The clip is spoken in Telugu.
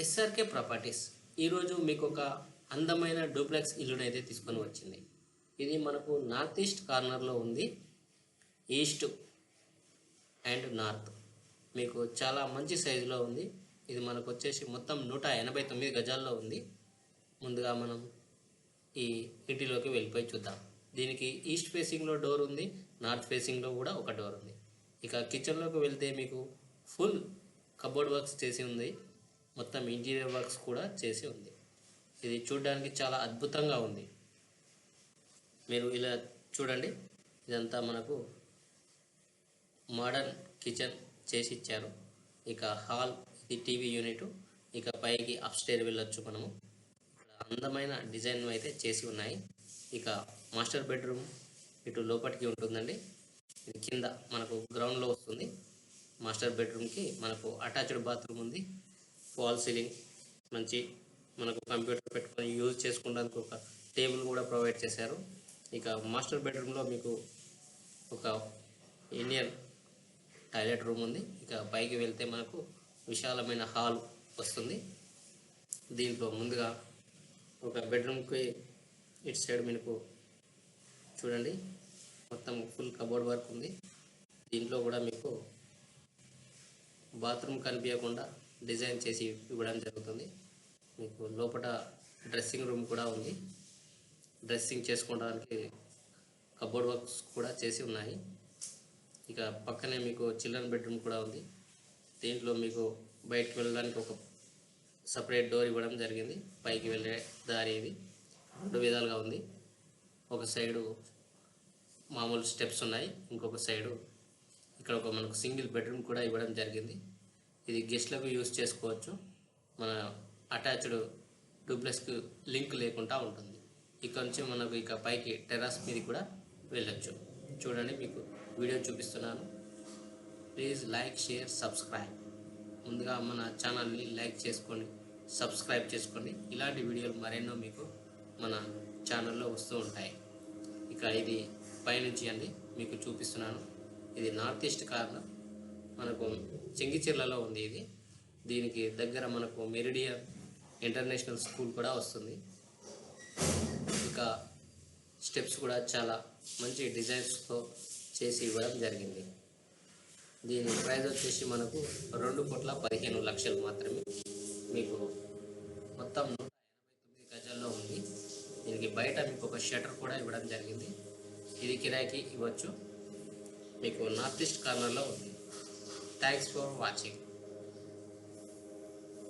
ఎస్ఆర్కే ప్రాపర్టీస్ ఈరోజు మీకు ఒక అందమైన డూప్లెక్స్ ఇల్లునైతే తీసుకొని వచ్చింది. ఇది మనకు నార్త్ ఈస్ట్ కార్నర్లో ఉంది. ఈస్ట్ అండ్ నార్త్ మీకు చాలా మంచి సైజులో ఉంది. ఇది మనకు వచ్చేసి మొత్తం 189 గజాల్లో ఉంది. ముందుగా మనం ఈ ఇంటిలోకి వెళ్ళిపోయి చూద్దాం. దీనికి ఈస్ట్ ఫేసింగ్లో డోర్ ఉంది, నార్త్ ఫేసింగ్లో కూడా ఒక డోర్ ఉంది. ఇక కిచెన్లోకి వెళ్తే మీకు ఫుల్ కబోర్డ్ వర్క్స్ చేసి ఉంది, మొత్తం ఇంటీరియర్ వర్క్స్ కూడా చేసి ఉంది. ఇది చూడడానికి చాలా అద్భుతంగా ఉంది. మీరు ఇలా చూడండి, ఇదంతా మనకు మోడర్న్ కిచెన్ చేసి ఇచ్చారు. ఇక హాల్, ఇది టీవీ యూనిట్. ఇక పైకి అప్స్టైర్ వెళ్ళొచ్చు మనము. ఇక్కడ అందమైన డిజైన్ అయితే చేసి ఉన్నాయి. ఇక మాస్టర్ బెడ్రూమ్ ఇటు లోపలికి ఉంటుందండి. ఇది కింద మనకు గ్రౌండ్లో వస్తుంది. మాస్టర్ బెడ్రూమ్కి మనకు అటాచ్డ్ బాత్రూమ్ ఉంది. వాల్ సీలింగ్ మంచి మనకు కంప్యూటర్ పెట్టుకొని యూజ్ చేసుకోవడానికి ఒక టేబుల్ కూడా ప్రొవైడ్ చేశారు. ఇక మాస్టర్ బెడ్రూమ్లో మీకు ఒక ఇండియన్ టాయిలెట్ రూమ్ ఉంది. ఇక పైకి వెళ్తే మనకు విశాలమైన హాల్ వస్తుంది. దీంట్లో ముందుగా ఒక బెడ్రూమ్కి ఇటు సైడ్ మీకు చూడండి, మొత్తం ఫుల్ కబోర్డ్ వర్క్ ఉంది. దీంట్లో కూడా మీకు బాత్రూమ్ కనిపించకుండా డిజైన్ చేసి ఇవ్వడం జరుగుతుంది. మీకు లోపల డ్రెస్సింగ్ రూమ్ కూడా ఉంది. డ్రెస్సింగ్ చేసుకోవడానికి కబోర్డ్ వర్క్స్ కూడా చేసి ఉన్నాయి. ఇక పక్కనే మీకు చిల్డ్రన్ బెడ్రూమ్ కూడా ఉంది. దీంట్లో మీకు బయటకు వెళ్ళడానికి ఒక సపరేట్ డోర్ ఇవ్వడం జరిగింది. పైకి వెళ్ళే దారి ఇది 2 విధాలుగా ఉంది. ఒక సైడు మామూలు స్టెప్స్ ఉన్నాయి, ఇంకొక సైడు ఇక్కడ ఒక మనకు సింగిల్ బెడ్రూమ్ కూడా ఇవ్వడం జరిగింది. ఇది గెస్ట్లకు యూజ్ చేసుకోవచ్చు. మన అటాచ్డ్ డూప్లెక్స్కి లింక్ లేకుండా ఉంటుంది. ఇక్కడ నుంచి మనకు ఇక పైకి టెర్రస్ మీద కూడా వెళ్ళొచ్చు. చూడండి, మీకు వీడియో చూపిస్తున్నాను. Please like, share, subscribe. ముందుగా మన ఛానల్ని లైక్ చేసుకోండి, సబ్స్క్రైబ్ చేసుకోండి. ఇలాంటి వీడియోలు మరెన్నో మీకు మన ఛానల్లో వస్తూ ఉంటాయి. ఇక ఇది పైనుంచి అండి మీకు చూపిస్తున్నాను. ఇది నార్త్ ఈస్ట్ కార్నర్, మనకు చెంగిచెర్లలో ఉంది. ఇది దీనికి దగ్గర మనకు మెరిడియన్ ఇంటర్నేషనల్ స్కూల్ కూడా వస్తుంది. ఇక స్టెప్స్ కూడా చాలా మంచి డిజైన్స్తో చేసి ఇవ్వడం జరిగింది. దీని ప్రైస్ వచ్చేసి మనకు 2,15,00,000 మాత్రమే. మీకు మొత్తం 189 గజాల్లో ఉంది. దీనికి బయట మీకు ఒక షట్టర్ కూడా ఇవ్వడం జరిగింది. ఇది కిరాయికి ఇవ్వచ్చు. మీకు నార్త్ ఈస్ట్ కార్నర్లో ఉంది. Thanks for watching.